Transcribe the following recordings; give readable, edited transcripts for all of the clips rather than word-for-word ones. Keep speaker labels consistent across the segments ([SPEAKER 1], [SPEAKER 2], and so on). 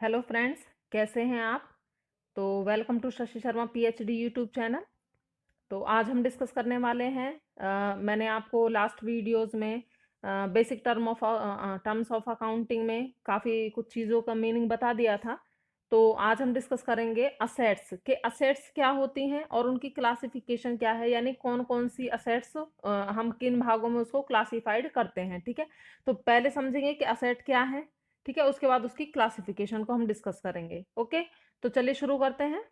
[SPEAKER 1] Hello friends, कैसे हैं आप। तो welcome to Shashi Sharma PhD YouTube channel. तो आज हम डिस्कस करने वाले हैं, मैंने आपको लास्ट वीडियोस में बेसिक टर्म्स ऑफ अकाउंटिंग में काफ़ी कुछ चीज़ों का मीनिंग बता दिया था। तो आज हम डिस्कस करेंगे असेट्स के असेट्स क्या होती हैं और उनकी क्लासिफिकेशन क्या है, यानी कौन कौन सी असेट्स हम किन भागों में उसको क्लासिफाइड करते हैं। ठीक है, तो पहले समझेंगे कि असेट क्या है। ठीक है, उसके बाद उसकी क्लासिफिकेशन को हम डिस्कस करेंगे। ओके, तो चलिए शुरू करते हैं।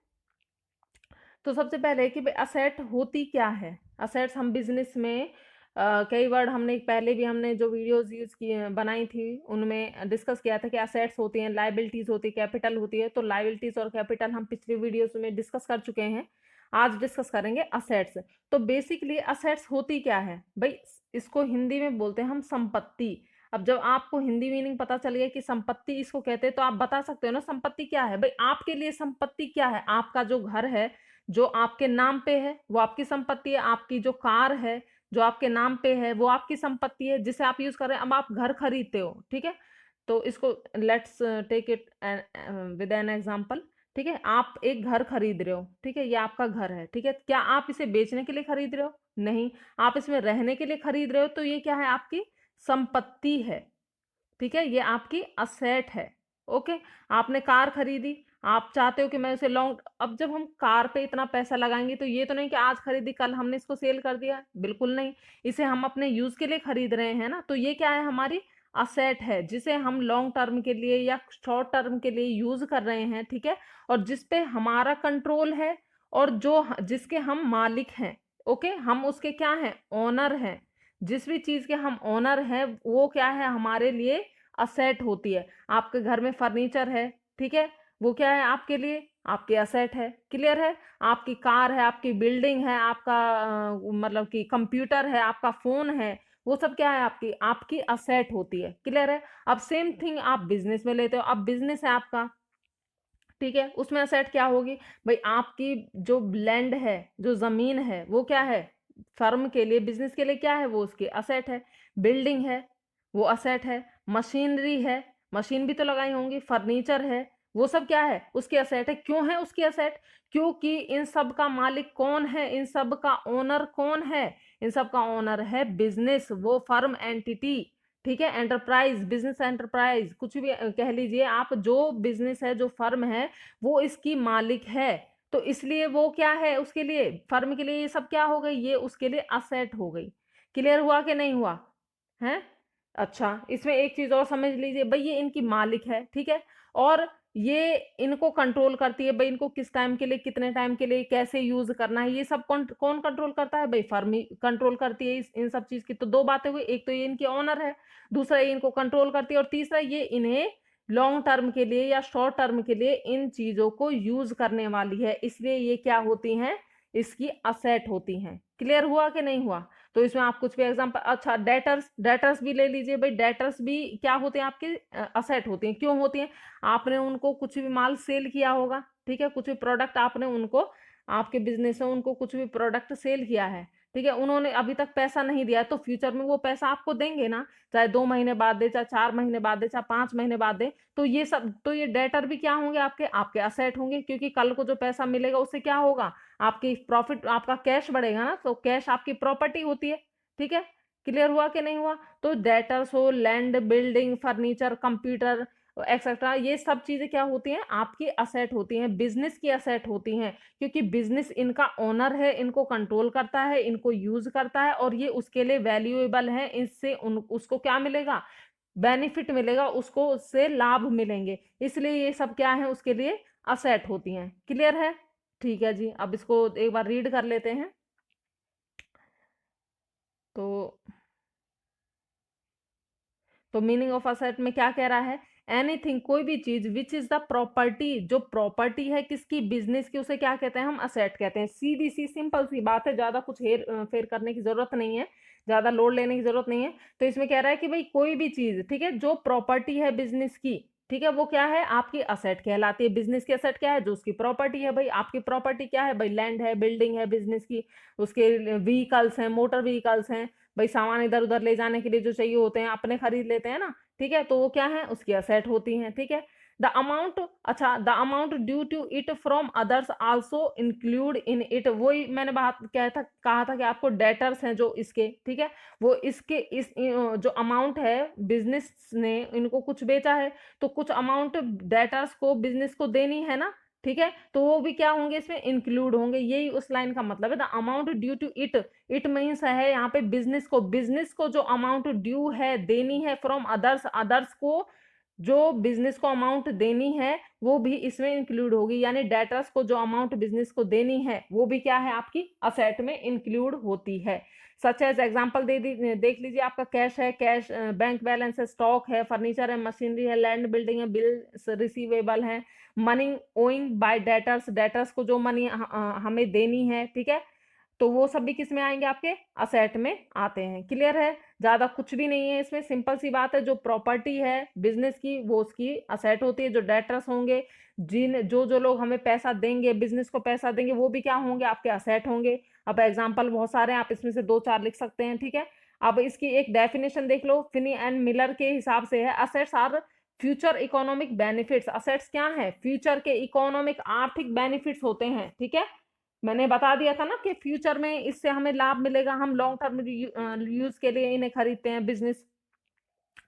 [SPEAKER 1] तो सबसे पहले कि भाई असेट होती क्या है। असेट्स हम बिजनेस में कई वर्ड हमने पहले भी हमने जो वीडियोस यूज की बनाई थी उनमें डिस्कस किया था कि असेट्स होती हैं, लाइबिलिटीज होती है, कैपिटल होती है। तो लाइबिलिटीज और कैपिटल हम पिछली वीडियोस में डिस्कस कर चुके हैं। आज डिस्कस करेंगे असेट्स। तो बेसिकली असेट्स होती क्या है भाई, इसको हिंदी में बोलते हैं हम संपत्ति। अब जब आपको हिंदी मीनिंग पता चल गया कि संपत्ति इसको कहते हैं, तो आप बता सकते हो ना संपत्ति क्या है। भाई आपके लिए संपत्ति क्या है, आपका जो घर है जो आपके नाम पे है वो आपकी संपत्ति है। आपकी जो कार है जो आपके नाम पे है वो आपकी संपत्ति है, जिसे आप यूज कर रहे हैं। अब आप घर खरीदते हो, ठीक है, तो इसको let's take it with an example. ठीक है, आप एक घर खरीद रहे हो, ठीक है, ये आपका घर है। ठीक है, क्या आप इसे बेचने के लिए खरीद रहे हो? नहीं, आप इसमें रहने के लिए खरीद रहे हो। तो ये क्या है, आपकी संपत्ति है। ठीक है, ये आपकी असेट है। ओके, आपने कार खरीदी, आप चाहते हो कि मैं उसे लॉन्ग, अब जब हम कार पे इतना पैसा लगाएंगे तो ये तो नहीं कि आज खरीदी कल हमने इसको सेल कर दिया, बिल्कुल नहीं। इसे हम अपने यूज के लिए खरीद रहे हैं ना, तो ये क्या है, हमारी असेट है जिसे हम लॉन्ग टर्म के लिए या शॉर्ट टर्म के लिए यूज कर रहे हैं। ठीक है, और जिस पे हमारा कंट्रोल है और जो जिसके हम मालिक हैं। ओके, हम उसके क्या हैं, ओनर हैं। जिस भी चीज के हम ओनर हैं वो क्या है, हमारे लिए असेट होती है। आपके घर में फर्नीचर है, ठीक है, वो क्या है आपके लिए, आपकी असेट है। क्लियर है, आपकी कार है, आपकी बिल्डिंग है, आपका मतलब कि कंप्यूटर है, आपका फोन है, वो सब क्या है, आपकी आपकी असेट होती है। क्लियर है। अब सेम थिंग आप बिजनेस में लेते हो, अब बिजनेस है आपका, ठीक है, उसमें असेट क्या होगी भाई, आपकी जो लैंड है, जो जमीन है, वो क्या है, फर्म के लिए, बिजनेस के लिए क्या है, वो उसकी असेट है। बिल्डिंग है, वो असेट है। मशीनरी है, मशीन भी तो लगाई होंगी। फर्नीचर है, वो सब क्या है, उसकी असेट है। क्यों है उसकी असेट, क्योंकि इन सब का मालिक कौन है, इन सब का ओनर कौन है, इन सब का ओनर है बिजनेस, वो फर्म एंटिटी। ठीक है, एंटरप्राइज, बिजनेस एंटरप्राइज कुछ भी कह लीजिए आप, जो बिजनेस है, जो फर्म है, वो इसकी मालिक है। तो इसलिए वो क्या है, उसके लिए, फर्म के लिए ये सब क्या हो गई, ये उसके लिए असेट हो गई। क्लियर हुआ कि नहीं हुआ है। अच्छा, इसमें एक चीज और समझ लीजिए भाई, ये इनकी मालिक है, ठीक है, और ये इनको कंट्रोल करती है भाई, इनको किस टाइम के लिए, कितने टाइम के लिए, कैसे यूज करना है, ये सब कौन कौन कंट्रोल करता है भाई, फर्म ही कंट्रोल करती है इन सब चीज की। तो दो बातें हुई, एक तो ये इनकी ऑनर है, दूसरा ये इनको कंट्रोल करती है, और तीसरा ये इन्हें लॉन्ग टर्म के लिए या शॉर्ट टर्म के लिए इन चीजों को यूज करने वाली है, इसलिए ये क्या होती हैं, इसकी असेट होती हैं। क्लियर हुआ कि नहीं हुआ। तो इसमें आप कुछ भी एग्जांपल, अच्छा डेटर्स, डेटर्स भी ले लीजिए भाई, डेटर्स भी क्या होते हैं, आपके असेट होती हैं। क्यों होती हैं, आपने उनको कुछ भी माल सेल किया होगा, ठीक है, कुछ भी प्रोडक्ट आपने उनको, आपके बिजनेस में उनको कुछ भी प्रोडक्ट सेल किया है, ठीक है, उन्होंने अभी तक पैसा नहीं दिया, तो फ्यूचर में वो पैसा आपको देंगे ना, चाहे 2 महीने बाद दे, चाहे 4 महीने बाद दे, चाहे 5 महीने बाद दे। तो ये सब, तो ये डेटर भी क्या होंगे, आपके आपके असेट होंगे, क्योंकि कल को जो पैसा मिलेगा उससे क्या होगा, आपकी प्रॉफिट, आपका कैश बढ़ेगा ना, तो कैश आपकी प्रॉपर्टी होती है। ठीक है, क्लियर हुआ कि नहीं हुआ। तो डेटर्स हो, land, building, furniture, computer etcetera, ये सब चीजें क्या होती हैं, आपकी असेट होती हैं, बिजनेस की असेट होती हैं, क्योंकि बिजनेस इनका ओनर है, इनको कंट्रोल करता है, इनको यूज करता है, और ये उसके लिए वैल्यूएबल है। इससे उसको क्या मिलेगा, बेनिफिट मिलेगा, उसको उससे लाभ मिलेंगे, इसलिए ये सब क्या है, उसके लिए असेट होती हैं। क्लियर है। ठीक है जी, अब इसको एक बार रीड कर लेते हैं। तो मीनिंग ऑफ असेट में क्या कह रहा है, एनीथिंग, कोई भी चीज, विच इज द प्रॉपर्टी, जो प्रॉपर्टी है किसकी, बिजनेस की, उसे क्या कहते हैं, हम असेट कहते हैं। सीधी सी सिंपल सी बात है, ज्यादा कुछ हेर फेर करने की जरूरत नहीं है, ज्यादा लोड लेने की जरूरत नहीं है। तो इसमें कह रहा है कि भाई कोई भी चीज, ठीक है, जो प्रॉपर्टी है बिजनेस की, ठीक है, वो क्या है, आपकी असेट कहलाती है। बिजनेस की असेट क्या है, जो उसकी प्रॉपर्टी है। भाई आपकी प्रॉपर्टी क्या है, भाई लैंड है, बिल्डिंग है बिजनेस की, उसके व्हीकल्स हैं, मोटर व्हीकल्स हैं, भाई सामान इधर उधर ले जाने के लिए जो चाहिए होते हैं, अपने खरीद लेते हैं ना, ठीक है, तो वो क्या है, उसकी असेट होती हैं। ठीक है, द अमाउंट, अच्छा, the amount due to it from others also include in it, वही मैंने बात कहा था कि आपको डेटर्स हैं जो इसके, ठीक है, वो इसके जो अमाउंट है, बिजनेस ने इनको कुछ बेचा है तो कुछ अमाउंट डेटर्स को, बिजनेस को देनी है ना, ठीक है, तो वो भी क्या होंगे, इसमें इंक्लूड होंगे, यही उस लाइन का मतलब है। The amount due to it, it means है यहाँ पे बिजनेस को, बिजनेस को जो अमाउंट ड्यू है, देनी है, फ्रॉम अदर्स, अदर्स को जो बिजनेस को अमाउंट देनी है वो भी इसमें इंक्लूड होगी, यानी डेटर्स को जो अमाउंट बिजनेस को देनी है वो भी क्या है, आपकी असेट में इंक्लूड होती है। सच एज एग्जाम्पल देख लीजिए, आपका कैश है, कैश, बैंक बैलेंस है, स्टॉक है, फर्नीचर है, मशीनरी है, लैंड बिल्डिंग है, बिल्स रिसीवेबल है, money owing bye debtors, debtors को जो मनी हमें देनी है, ठीक है, तो वो सब भी किस में आएंगे, आपके असेट में आते हैं। क्लियर है, ज्यादा कुछ भी नहीं है इसमें, सिंपल सी बात है, जो प्रॉपर्टी है बिजनेस की वो उसकी असेट होती है, जो डेटर्स होंगे, जो जो लोग हमें पैसा देंगे, बिजनेस को पैसा देंगे, वो भी क्या होंगे, आपके असेट होंगे। अब एग्जाम्पल बहुत सारे हैं, आप इसमें से 2-4 लिख सकते हैं, ठीक है। अब इसकी एक डेफिनेशन देख लो, फिनी एंड मिलर के हिसाब से है, assets are future economic benefits, assets क्या है, फ्यूचर के इकोनॉमिक आर्थिक बेनिफिट्स होते हैं, ठीक है। मैंने बता दिया था ना कि फ्यूचर में इससे हमें लाभ मिलेगा, हम लॉन्ग टर्म यूज के लिए इन्हें खरीदते हैं, बिजनेस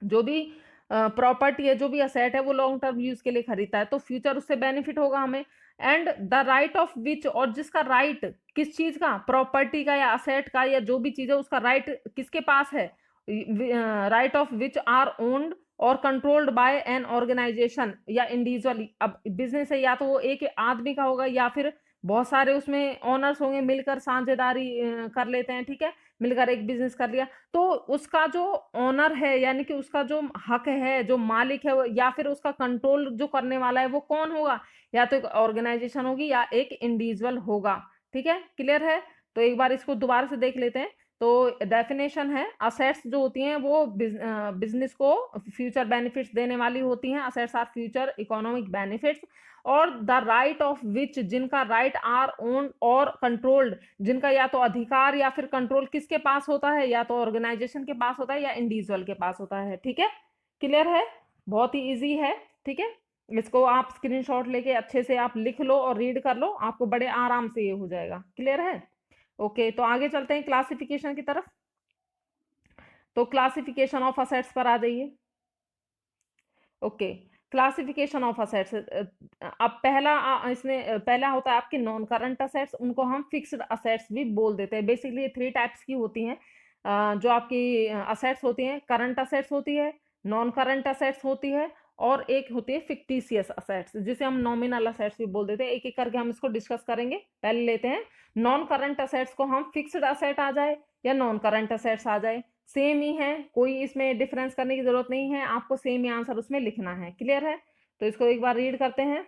[SPEAKER 1] जो भी प्रॉपर्टी है, जो भी असेट है, वो लॉन्ग टर्म यूज के लिए खरीदता है, तो फ्यूचर उससे बेनिफिट होगा हमें। एंड द राइट ऑफ विच, और जिसका राइट किस चीज का, प्रॉपर्टी का या असेट का या जो भी चीज है उसका राइट किसके पास है, right of which are owned और कंट्रोल्ड बाय एन ऑर्गेनाइजेशन या इंडिविजुअल। अब बिजनेस है, या तो वो एक आदमी का होगा या फिर बहुत सारे उसमें ओनर्स होंगे, मिलकर साझेदारी कर लेते हैं, ठीक है, मिलकर एक बिजनेस कर लिया, तो उसका जो ओनर है, यानी कि उसका जो हक है, जो मालिक है, या फिर उसका कंट्रोल जो करने वाला है वो कौन होगा, या तो एक ऑर्गेनाइजेशन होगी या एक इंडिविजुअल होगा, ठीक है। क्लियर है, तो एक बार इसको दोबारा से देख लेते हैं। तो डेफिनेशन है, असेट्स जो होती हैं वो बिजनेस को फ्यूचर बेनिफिट्स देने वाली होती हैं, assets are future economic benefits, और द राइट ऑफ विच, जिनका राइट आर ओन और कंट्रोल्ड, जिनका या तो अधिकार या फिर कंट्रोल किसके पास होता है, या तो ऑर्गेनाइजेशन के पास होता है या इंडिविजुअल के पास होता है, ठीक है। क्लियर है, बहुत ही इजी है, ठीक है। इसको आप स्क्रीनशॉट लेके अच्छे से आप लिख लो और रीड कर लो, आपको बड़े आराम से ये हो जाएगा। क्लियर है, ओके, तो आगे चलते हैं क्लासिफिकेशन की तरफ। तो क्लासिफिकेशन ऑफ असेट्स पर आ जाइए। ओके, क्लासिफिकेशन ऑफ असेट्स, अब पहला होता है आपके नॉन करंट असेट्स, उनको हम फिक्स्ड असेट्स भी बोल देते हैं। बेसिकली 3 टाइप्स की होती हैं, जो आपकी असेट्स होती हैं, करंट असेट्स होती है, नॉन करंट असेट्स होती है, और एक होती है फिक्टिशियस असेट्स, जिसे हम नॉमिनल असेट्स भी बोल देते हैं। एक एक करके हम इसको डिस्कस करेंगे। पहले लेते हैं नॉन करंट असेट्स को, हम फिक्स्ड असेट आ जाए या नॉन करंट असेट्स आ जाए, सेम ही है, कोई इसमें डिफरेंस करने की जरूरत नहीं है, आपको सेम ही आंसर उसमें लिखना है। क्लियर है, तो इसको एक बार रीड करते हैं।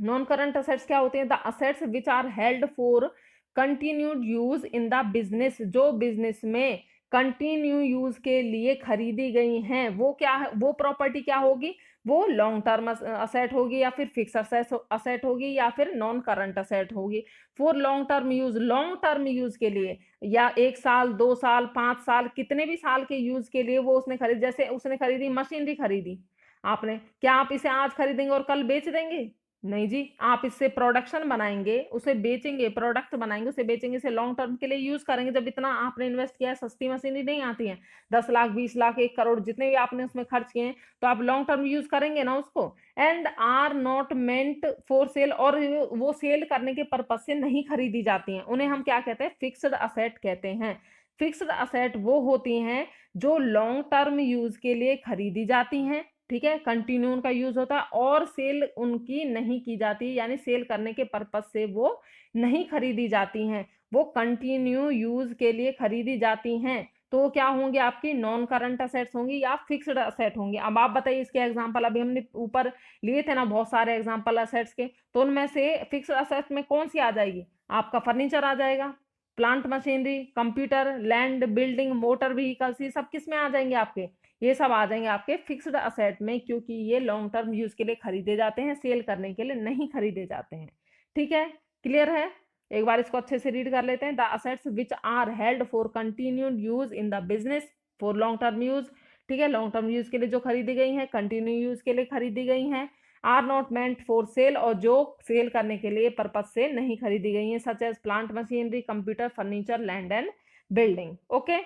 [SPEAKER 1] नॉन करंट असेट्स क्या होते हैं, the assets which are held for continued use in the business, जो बिजनेस में कंटिन्यू यूज के लिए खरीदी गई हैं, वो क्या है, वो प्रॉपर्टी क्या होगी, वो लॉन्ग टर्म असेट होगी, या फिर फिक्स असेट होगी, या फिर नॉन करंट असेट होगी। फॉर लॉन्ग टर्म यूज के लिए, या 1 साल, 2 साल, 5 साल, कितने भी साल के यूज के लिए वो उसने खरीद, जैसे उसने खरीदी मशीनरी खरीदी आपने, क्या आप इसे आज खरीदेंगे और कल बेच देंगे, नहीं जी, आप इससे प्रोडक्शन बनाएंगे, उसे बेचेंगे, प्रोडक्ट बनाएंगे, उसे बेचेंगे, इसे लॉन्ग टर्म के लिए यूज करेंगे। जब इतना आपने इन्वेस्ट किया है, सस्ती मशीनरी नहीं आती है, 10 लाख, 20 लाख, 1 करोड़, जितने भी आपने उसमें खर्च किए हैं, तो आप लॉन्ग टर्म यूज करेंगे ना उसको। And are not meant for sale, और वो सेल करने के पर्पज से नहीं खरीदी जाती हैं, उन्हें हम क्या कहते हैं, फिक्स्ड असेट कहते हैं। फिक्स्ड असेट वो होती हैं जो लॉन्ग टर्म यूज के लिए खरीदी जाती हैं, ठीक है, कंटिन्यू उनका यूज होता है, और सेल उनकी नहीं की जाती, यानी सेल करने के पर्पज से वो नहीं खरीदी जाती हैं, वो कंटिन्यू यूज के लिए खरीदी जाती हैं, तो क्या होंगी, आपकी नॉन करंट असेट्स होंगी या फिक्स्ड असेट होंगी। अब आप बताइए इसके एग्जांपल, अभी हमने ऊपर लिए थे ना बहुत सारे एग्जांपल असेट्स के, तो उनमें से फिक्स्ड असेट में कौन सी आ जाएगी, आपका फर्नीचर आ जाएगा, plant machinery, computer, land building, motor vehicles, ये सब किस में आ जाएंगे, आपके ये सब आ जाएंगे आपके फिक्स्ड असेट में, क्योंकि ये लॉन्ग टर्म यूज के लिए खरीदे जाते हैं, सेल करने के लिए नहीं खरीदे जाते हैं, ठीक है। क्लियर है, एक बार इसको अच्छे से रीड कर लेते हैं। The assets which are held for continued use in the business for long term use ठीक है, लॉन्ग टर्म यूज के लिए जो खरीदी गई हैं, कंटिन्यू यूज के लिए खरीदी गई हैं, are not meant for sale, और जो सेल करने के लिए पर्पज से नहीं खरीदी गई हैं, such as plant machinery, computer, furniture, land and building. Okay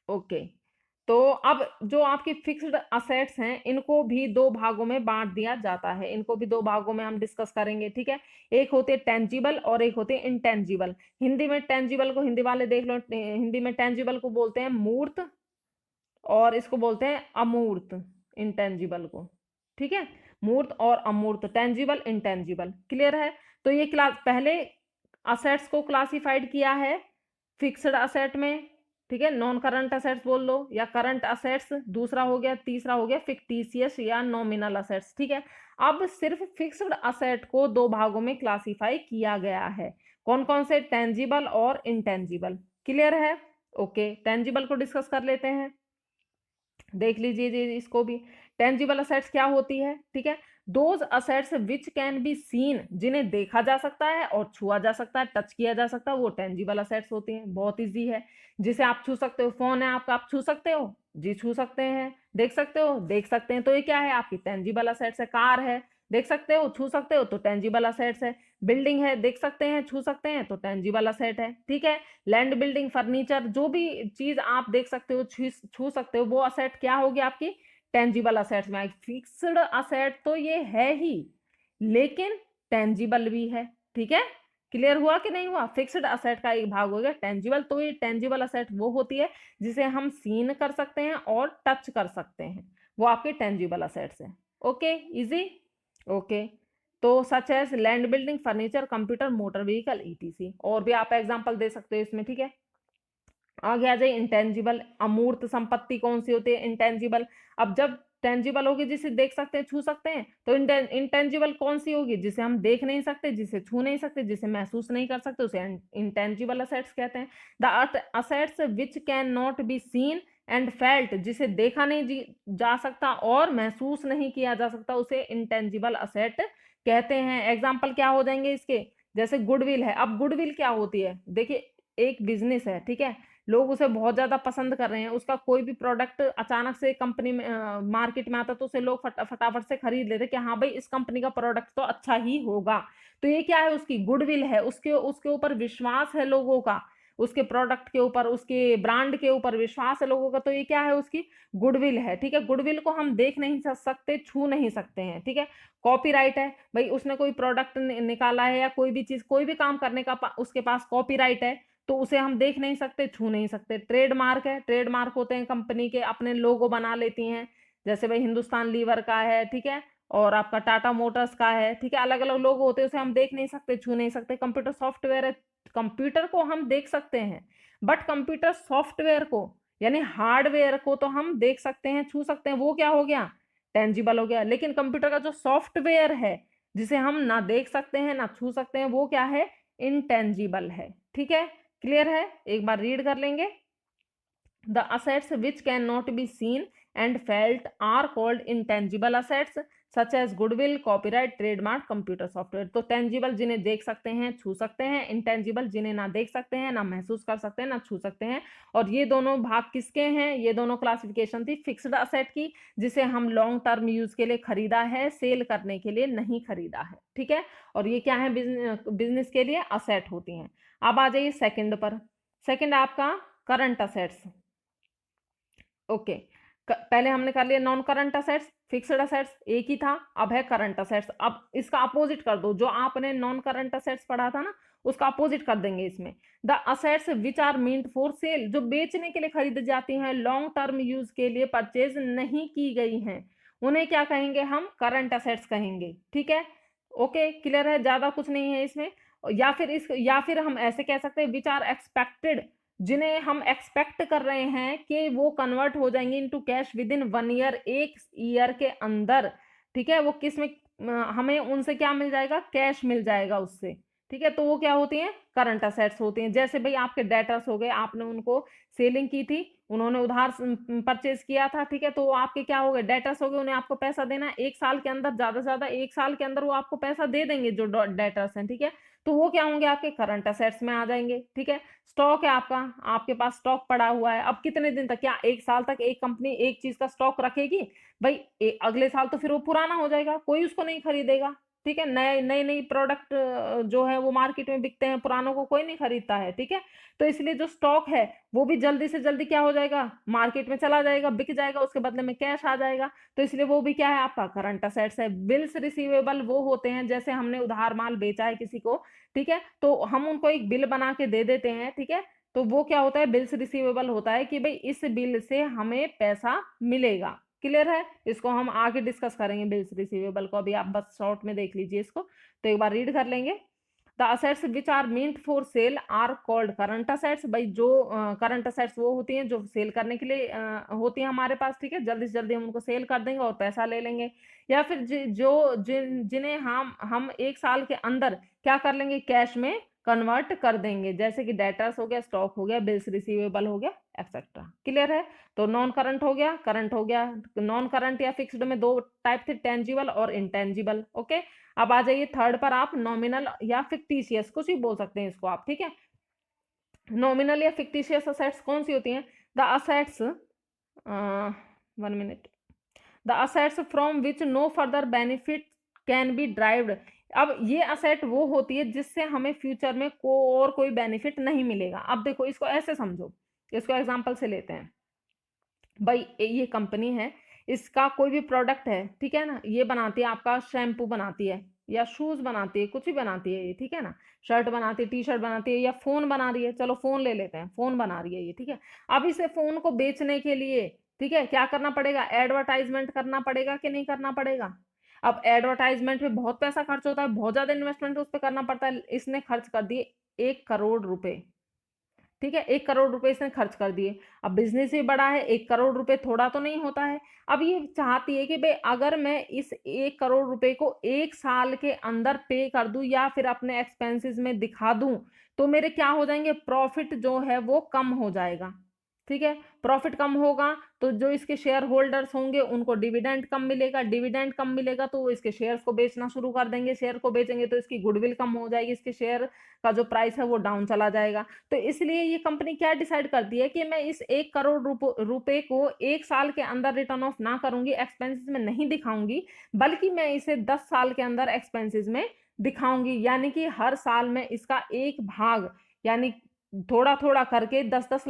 [SPEAKER 1] okay. तो अब जो आपकी फिक्स्ड असेट्स हैं, इनको भी दो भागों में बांट दिया जाता है, इनको भी दो भागों में हम डिस्कस करेंगे, ठीक है। एक होते टेंजिबल और एक होते इनटेंजिबल। हिंदी में टेंजिबल को, हिंदी वाले देख लो, हिंदी में टेंजिबल को बोलते हैं मूर्त और इसको बोलते हैं अमूर्त, इंटेंजिबल को, ठीक है। मूर्त और अमूर्त, टेंजिबल इंटेंजिबल, क्लियर है। तो ये क्लास पहले असेट्स को क्लासिफाइड किया है फिक्स्ड असेट में, ठीक है, नॉन करंट असेट्स बोल लो या करंट असेट्स, दूसरा हो गया, तीसरा हो गया फिक्टिशियस या नॉमिनल असेट्स, ठीक है। अब सिर्फ फिक्स्ड असेट को दो भागों में क्लासिफाई किया गया है, कौन कौन से, टेंजिबल और इंटेंजिबल, क्लियर है। ओके, टेंजिबल को डिस्कस कर लेते हैं, देख लीजिए जी इसको भी। टेंजिबल असेट्स क्या होती है, ठीक है, those assets which can be seen, जिन्हें देखा जा सकता है और छुआ जा सकता है, टच किया जा सकता है, वो टेंजिबल असेट्स होती हैं। बहुत इजी है, जिसे आप छू सकते हो, फोन है आपका, आप छू सकते हो जी, छू सकते हैं, देख सकते हो, देख सकते हैं, तो ये क्या है, आपकी टेंजिबल असेट्स है। कार है, देख सकते हो, छू सकते हो, तो टेंजिबल असेट्स है। बिल्डिंग है, देख सकते हैं, छू सकते हैं, तो टेंजिबल असेट है, ठीक है। लैंड, बिल्डिंग, फर्नीचर, जो भी चीज आप देख सकते हो, छू सकते हो, वो असेट क्या होगी आपकी, टेंजिबल असेट्स में। फिक्स्ड असेट तो ये है ही, लेकिन टेंजिबल भी है, ठीक है। क्लियर हुआ कि नहीं हुआ, फिक्स्ड असेट का एक भाग हो गया टेंजिबल। तो ये टेंजिबल असेट वो होती है जिसे हम सीन कर सकते हैं और टच कर सकते हैं, वो आपके टेंजिबल असेट्स है। Okay, easy. ओके, तो such as land, building, furniture, computer, motor vehicle, etc, और भी आप एग्जांपल दे सकते हो इसमें, ठीक है। आगे आ जाए इंटेंजिबल, अमूर्त संपत्ति कौन सी होती है, इंटेंजिबल। अब जब टेंजिबल होगी जिसे देख सकते हैं, छू सकते हैं, तो इंटेंजिबल कौन सी होगी, जिसे हम देख नहीं सकते, जिसे छू नहीं सकते, जिसे महसूस नहीं कर सकते, उसे इंटेंजिबल असेट्स कहते हैं। The assets which can not be seen and felt, जिसे देखा नहीं जा सकता और महसूस नहीं किया जा सकता, उसे इंटेंजिबल असेट कहते हैं। एग्जाम्पल क्या हो जाएंगे इसके, जैसे गुडविल है। अब गुडविल क्या होती है, देखिए एक बिजनेस है, ठीक है, लोग उसे बहुत ज्यादा पसंद कर रहे हैं, उसका कोई भी प्रोडक्ट अचानक से कंपनी में मार्केट में आता तो उसे लोग फटाफट से खरीद लेते कि हाँ भाई इस कंपनी का प्रोडक्ट तो अच्छा ही होगा। तो ये क्या है, उसकी गुडविल है, उसके उसके ऊपर विश्वास है लोगों का, उसके प्रोडक्ट के ऊपर, उसके ब्रांड के ऊपर विश्वास है लोगों का, तो ये क्या है, उसकी गुडविल है, ठीक है। गुडविल को हम देख नहीं सकते, छू नहीं सकते हैं, ठीक है। कॉपीराइट है, भाई उसने कोई प्रोडक्ट निकाला है या कोई भी चीज, कोई भी काम करने का उसके पास कॉपीराइट है, तो उसे हम देख नहीं सकते, छू नहीं सकते। ट्रेडमार्क है, ट्रेडमार्क होते हैं कंपनी के, अपने लोगो बना लेती हैं, जैसे भाई हिंदुस्तान लीवर का है, ठीक है, और आपका टाटा मोटर्स का है, ठीक है, अलग अलग लोगो होते हैं, उसे हम देख नहीं सकते, छू नहीं सकते। कंप्यूटर सॉफ्टवेयर है, कंप्यूटर को हम देख सकते हैं, बट कंप्यूटर सॉफ्टवेयर को यानी हार्डवेयर को तो हम देख सकते हैं, छू सकते हैं, वो क्या हो गया, टेंजिबल हो गया। लेकिन कंप्यूटर का जो सॉफ्टवेयर है, जिसे हम ना देख सकते हैं ना छू सकते हैं, वो क्या है, इनटेंजिबल है, ठीक है। क्लियर है, एक बार रीड कर लेंगे। The assets which can not be seen and felt are called intangible assets such as goodwill, copyright, trademark, computer software. तो टेंजिबल जिन्हें देख सकते हैं, छू सकते हैं, इंटेंजिबल जिन्हें ना देख सकते हैं, ना महसूस कर सकते हैं, ना छू सकते हैं। और ये दोनों भाग किसके हैं, ये दोनों क्लासिफिकेशन थी फिक्स्ड असेट की, जिसे हम लॉन्ग टर्म यूज के लिए खरीदा है, सेल करने के लिए नहीं खरीदा है, ठीक है। और ये क्या है, बिजनेस के लिए असेट होती हैं। अब आ जाइए सेकंड पर। सेकंड आपका करंट असेट्स। ओके, पहले हमने कर लिया non current assets, fixed assets एक ही था, अब है करंट असेट्स। अब इसका अपोजिट कर दो, जो आपने नॉन करंट असेट्स पढ़ा था ना, उसका अपोजिट कर देंगे इसमें। The assets which are meant for sale, जो बेचने के लिए खरीदी जाती हैं, लॉन्ग टर्म यूज के लिए परचेज नहीं की गई हैं, उन्हें क्या कहेंगे, हम करंट असेट्स कहेंगे, ठीक है। ओके, क्लियर है, ज्यादा कुछ नहीं है इसमें। या फिर हम ऐसे कह सकते हैं विच आर एक्सपेक्टेड, जिन्हें हम एक्सपेक्ट कर रहे हैं कि वो कन्वर्ट हो जाएंगे into cash with in 1 year, एक ईयर के अंदर, ठीक है। वो किस में, हमें उनसे क्या मिल जाएगा, कैश मिल जाएगा उससे, ठीक है, तो वो क्या होती हैं, करंट असेट्स होती हैं। जैसे भाई आपके डेटर्स हो गए, आपने उनको सेलिंग की थी, उन्होंने उधार परचेज किया था, ठीक है, तो वो आपके क्या हो गए, डेटर्स हो गए, उन्हें आपको पैसा देना है 1 साल के अंदर, ज्यादा से ज्यादा 1 साल के अंदर वो आपको पैसा दे देंगे जो डेटर्स हैं, ठीक है, तो वो क्या होंगे, आपके करंट असेट्स में आ जाएंगे। ठीक है, स्टॉक है आपका, आपके पास स्टॉक पड़ा हुआ है, अब कितने दिन तक, क्या 1 साल तक एक कंपनी एक चीज का स्टॉक रखेगी भाई, अगले साल तो फिर वो पुराना हो जाएगा, कोई उसको नहीं खरीदेगा। ठीक है, नए नई नई प्रोडक्ट जो है वो मार्केट में बिकते हैं, पुरानों को कोई नहीं खरीदता है। ठीक है, तो इसलिए जो स्टॉक है वो भी जल्दी से जल्दी क्या हो जाएगा, मार्केट में चला जाएगा, बिक जाएगा, उसके बदले में कैश आ जाएगा, तो इसलिए वो भी क्या है, आपका करंट असेट्स है। बिल्स रिसीवेबल वो होते हैं, जैसे हमने उधार माल बेचा है किसी को, ठीक है, तो हम उनको एक बिल बना के दे देते हैं, ठीक है, तो वो क्या होता है, बिल्स रिसीवेबल होता है कि भाई इस बिल से हमें पैसा मिलेगा। क्लियर है, इसको हम आगे डिस्कस करेंगे बिल्स रिसीवेबल को, अभी आप बस शॉर्ट में देख लीजिए इसको, तो एक बार रीड कर लेंगे। The assets which are meant for sale are called current assets. भाई जो करंट असेट्स वो होती हैं जो सेल करने के लिए होती हैं हमारे पास, ठीक है, जल्दी से जल्दी हम उनको सेल कर देंगे और पैसा ले लेंगे, या फिर जिन्हें हम 1 साल के अंदर क्या कर लेंगे, कैश में कन्वर्ट कर देंगे, जैसे कि डेटर्स हो गया, स्टॉक हो गया, बिल्स रिसीवेबल हो गया, एक्सेट्रा। क्लियर है, तो नॉन करंट हो गया, करंट हो गया। नॉन करंट या फिक्स्ड में दो टाइप थे, टेंजिबल और इंटेंजिबल। ओके, अब आ जाइए थर्ड पर, आप नॉमिनल या फिक्टिशियस कुछ भी बोल सकते हैं इसको आप। ठीक है, नॉमिनल या फिक्टिशियस असेट्स कौन सी होती हैं, the assets 1 minute, the assets from which no further benefit can be derived. अब ये असेट वो होती है जिससे हमें फ्यूचर में और कोई बेनिफिट नहीं मिलेगा। अब देखो इसको ऐसे समझो, इसको एग्जांपल से लेते हैं। भाई ये कंपनी है, इसका कोई भी प्रोडक्ट है, ठीक है ना, ये बनाती है, आपका शैम्पू बनाती है या शूज बनाती है, कुछ भी बनाती है ये, ठीक है ना, शर्ट बनाती है, टी शर्ट बनाती है, या फोन बना रही है, चलो फोन ले लेते हैं, फोन बना रही है ये, ठीक है। अब इसे फोन को बेचने के लिए, ठीक है, क्या करना पड़ेगा, एडवर्टाइजमेंट करना पड़ेगा कि नहीं करना पड़ेगा। अब एडवर्टाइजमेंट में बहुत पैसा खर्च होता है, बहुत ज्यादा इन्वेस्टमेंट उस पर करना पड़ता है, इसने खर्च कर दिए 1 करोड़ रुपए। ठीक है, 1 करोड़ रुपए इसने खर्च कर दिए। अब बिजनेस भी बड़ा है, 1 करोड़ रुपए थोड़ा तो नहीं होता है। अब ये चाहती है कि भाई अगर मैं इस 1 करोड़ रुपए को 1 साल के अंदर पे कर दूं या फिर अपने एक्सपेंसेस में दिखा दूं, तो मेरे क्या हो जाएंगे, प्रॉफिट जो है वो कम हो जाएगा। ठीक है, प्रॉफिट कम होगा तो जो इसके शेयर होल्डर्स होंगे उनको डिविडेंड कम मिलेगा, डिविडेंड कम मिलेगा तो वो इसके शेयर्स को बेचना शुरू कर देंगे, शेयर को बेचेंगे तो इसकी गुडविल कम हो जाएगी, इसके शेयर का जो प्राइस है वो डाउन चला जाएगा। तो इसलिए ये कंपनी क्या डिसाइड करती है कि मैं इस 1 करोड़ रुपए को 1 साल के अंदर रिटर्न ऑफ ना करूंगी, एक्सपेंसेस में नहीं दिखाऊंगी, बल्कि मैं इसे 10 साल के अंदर एक्सपेंसेस में दिखाऊंगी, यानी कि हर साल में इसका एक भाग, यानी थोड़ा थोड़ा करके 10-10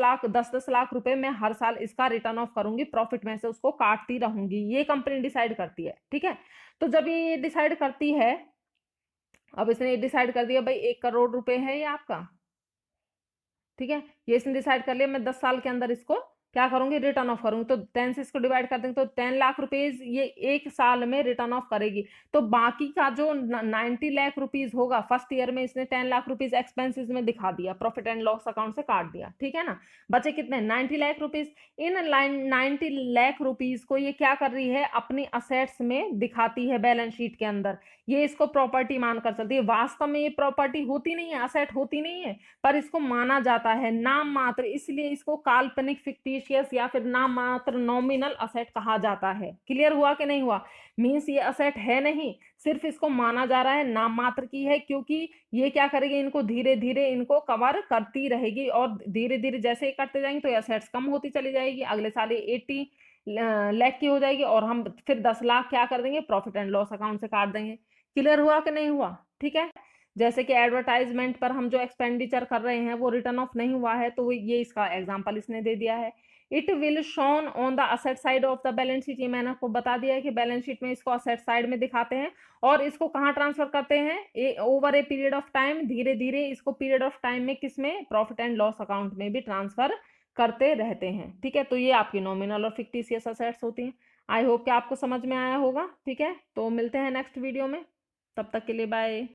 [SPEAKER 1] लाख रुपए में हर साल इसका रिटर्न ऑफ करूंगी, प्रॉफिट में से उसको काटती रहूंगी, ये कंपनी डिसाइड करती है। ठीक है, तो जब ये डिसाइड करती है, अब इसने ये डिसाइड कर दिया भाई 1 करोड़ रुपए है ये आपका, ठीक है, ये इसने डिसाइड कर लिया मैं 10 साल के अंदर इसको क्या करूंगी, रिटर्न ऑफ करूंगी, तो 10 से इसको डिवाइड कर देंगे तो 10 लाख रुपीज ये 1 साल में रिटर्न ऑफ करेगी। तो बाकी का जो 90 लाख रुपीज होगा, फर्स्ट ईयर में इसने 10 लाख रुपीज एक्सपेंसेस में दिखा दिया, प्रॉफिट एंड लॉस अकाउंट से काट दिया, ठीक है ना, बचे कितने, 90 लाख रुपीज। इन 90 लाख रुपीज को ये क्या कर रही है, अपनी असेट्स में दिखाती है बैलेंस शीट के अंदर, ये इसको प्रॉपर्टी मानकर चलती है। वास्तव में ये प्रॉपर्टी होती नहीं है, असेट होती नहीं है, पर इसको माना जाता है नाम मात्र, इसलिए इसको काल्पनिक फिक्टिशियस या फिर नाम मात्र नॉमिनल असेट कहा जाता है। क्लियर हुआ कि नहीं हुआ, मींस ये असेट है नहीं, सिर्फ इसको माना जा रहा है, नाम मात्र की है, क्योंकि ये क्या करेगी, इनको धीरे धीरे इनको कवर करती रहेगी और धीरे धीरे जैसे करते जाएंगे तो ये असेट्स कम होती चली जाएगी, अगले साल ये 80 लाख की हो जाएगी और हम फिर 10 लाख क्या कर देंगे, प्रॉफिट एंड लॉस अकाउंट से काट देंगे। क्लियर हुआ कि नहीं हुआ, ठीक है। जैसे कि एडवर्टाइजमेंट पर हम जो एक्सपेंडिचर कर रहे हैं वो रिटर्न ऑफ नहीं हुआ है, तो ये इसका एग्जांपल इसने दे दिया है। It will shown on the asset side of the balance sheet, ये मैंने आपको बता दिया है कि बैलेंस शीट में इसको असेट साइड में दिखाते हैं और इसको कहाँ ट्रांसफर करते हैं, over a period of time, धीरे धीरे इसको पीरियड ऑफ टाइम में किसमें, प्रॉफिट एंड लॉस अकाउंट में भी ट्रांसफर करते रहते हैं। ठीक है, तो ये आपकी नॉमिनल और फिक्टिशियस असेट्स होती हैं। आई होप कि आपको समझ में आया होगा। ठीक है, तो मिलते हैं नेक्स्ट वीडियो में, तब तक के लिए बाय।